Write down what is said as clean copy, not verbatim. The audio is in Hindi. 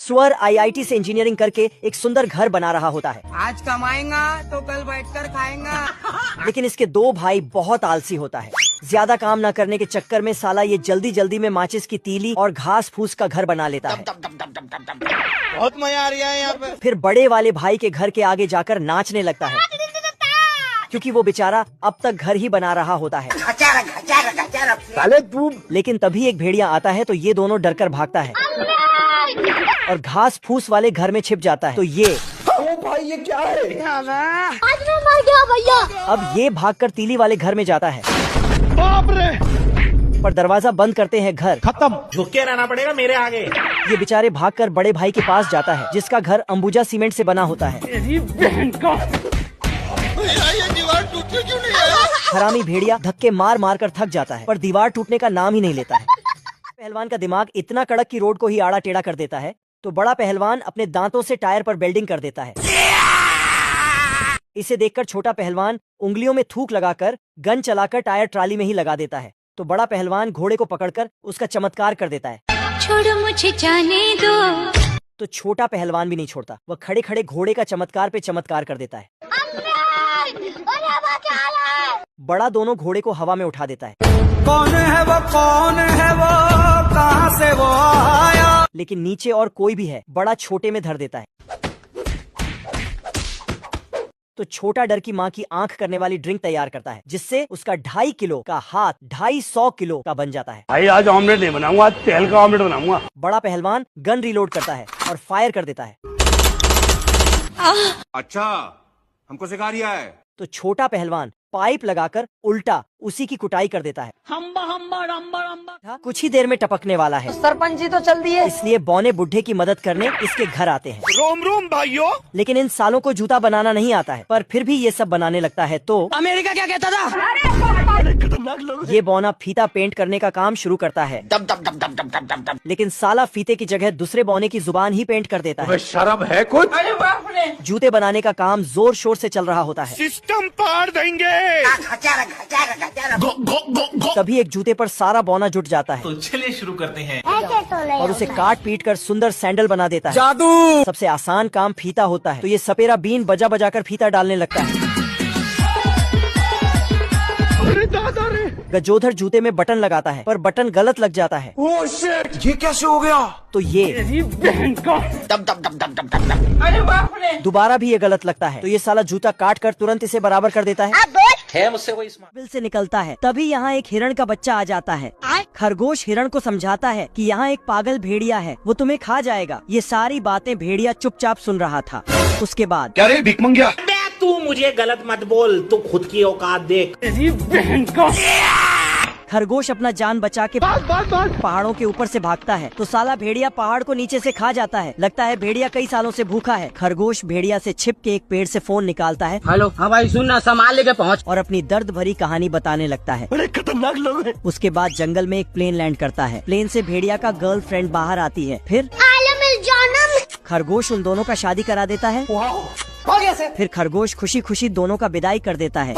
सुअर IIT से इंजीनियरिंग करके एक सुंदर घर बना रहा होता है। आज कमाएगा तो कल बैठकर खाएगा। लेकिन इसके दो भाई बहुत आलसी होता है। ज्यादा काम न करने के चक्कर में साला ये जल्दी जल्दी में माचिस की तीली और घास फूस का घर बना लेता है। बहुत मजा आ रहा है यहाँ पे। फिर बड़े वाले भाई के घर के आगे जाकर नाचने लगता है, क्योंकि वो बेचारा अब तक घर ही बना रहा होता है। साले तू। लेकिन तभी एक भेड़िया आता है तो ये दोनों डरकर भागता है और घास फूस वाले घर में छिप जाता है। तो ये ओ भाई ये क्या है? आज मैं मर गया भैया। अब ये भागकर तीली वाले घर में जाता है, बाप रे। पर दरवाजा बंद करते हैं घर खत्म। झुक के रहना पड़ेगा मेरे आगे। ये बेचारे भागकर बड़े भाई के पास जाता है, जिसका घर अंबुजा सीमेंट से बना होता है। तेरी बहन का। ये दीवार टूटने क्यों नहीं आया? हरामी भेड़िया धक्के मार मार कर थक जाता है, पर दीवार टूटने का नाम ही नहीं लेता है। पहलवान का दिमाग इतना कड़क कि रोड को ही आड़ा टेढ़ा कर देता है, तो बड़ा पहलवान अपने दांतों से टायर पर वेल्डिंग कर देता है। इसे देखकर छोटा पहलवान उंगलियों में थूक लगाकर गन चलाकर टायर ट्राली में ही लगा देता है। तो बड़ा पहलवान घोड़े को पकड़कर उसका चमत्कार कर देता है। छोड़ो मुझे जाने दो। तो छोटा पहलवान भी नहीं छोड़ता, वह खड़े खड़े घोड़े का चमत्कार पे चमत्कार कर देता है। बड़ा दोनों घोड़े को हवा में उठा देता है। कौन है वो, कौन है वो, कहाँ से वो आया? लेकिन नीचे और कोई भी है, बड़ा छोटे में धर देता है। तो छोटा डर की माँ की आंख करने वाली ड्रिंक तैयार करता है, जिससे उसका 2.5 किलो का हाथ 250 किलो का बन जाता है। भाई आज ऑमलेट नहीं बनाऊंगा, आज तेल का ऑमलेट बनाऊंगा। बड़ा पहलवान गन रिलोड करता है और फायर कर देता है। अच्छा, हमको सिखा रिया है। तो छोटा पहलवान पाइप लगाकर उल्टा उसी की कुटाई कर देता है। हम्बा हम्बा रम्बा रम्बा। कुछ ही देर में टपकने वाला है, सरपंच जी तो चल दिए। इसलिए बौने बुढ़े की मदद करने इसके घर आते हैं। रोम रोम भाइयों। लेकिन इन सालों को जूता बनाना नहीं आता है, पर फिर भी ये सब बनाने लगता है। तो अमेरिका क्या कहता था? खतरनाक लोग। ये बौना फीता पेंट करने का काम शुरू करता है। दब दब दब दब दब दब दब दब। लेकिन साला फीते की जगह दूसरे बौने की जुबान ही पेंट कर देता है। शर्म है कुछ? अरे बाप रे। जूते बनाने का काम जोर शोर से चल रहा होता है। सिस्टम पार देंगे। तभी एक जूते पर सारा बौना जुट जाता है तो चलिए शुरू करते हैं। और उसे काट पीट कर सुंदर सैंडल बना देता है। जादू। सबसे आसान काम फीता होता है, तो ये सपेरा बीन बजा बजा कर फीता डालने लगता है। गजोधर जूते में बटन लगाता है, पर बटन गलत लग जाता है। ओह शिट, ये कैसे हो गया? तो ये तेरी बहन का। दब दब दब दब दब दब दब। अरे बाप रे। दोबारा भी ये गलत लगता है, तो ये साला जूता काट कर तुरंत इसे बराबर कर देता है। मुझसे कोई बिल से निकलता है। तभी यहाँ एक हिरण का बच्चा आ जाता है। खरगोश हिरण को समझाता है कि यहाँ एक पागल भेड़िया है, वो तुम्हें खा जाएगा। ये सारी बातें भेड़िया चुपचाप सुन रहा था। उसके बाद क्या रे भिख मंगिया? तू मुझे गलत मत बोल, तू खुद की औकात देख। तेरी बहन का। खरगोश अपना जान बचा के पहाड़ों के ऊपर से भागता है, तो साला भेड़िया पहाड़ को नीचे से खा जाता है। लगता है भेड़िया कई सालों से भूखा है। खरगोश भेड़िया से छिप के एक पेड़ से फोन निकालता है। हेलो, हाँ भाई सुनना, सामान लेके पहुँच। और अपनी दर्द भरी कहानी बताने लगता है। बड़े खतरनाक लोग हैं। उसके बाद जंगल में एक प्लेन लैंड करता है। प्लेन से भेड़िया का गर्लफ्रेंड बाहर आती है। फिर खरगोश उन दोनों का शादी करा देता है। हो गया सर। फिर खरगोश खुशी खुशी दोनों का विदाई कर देता है।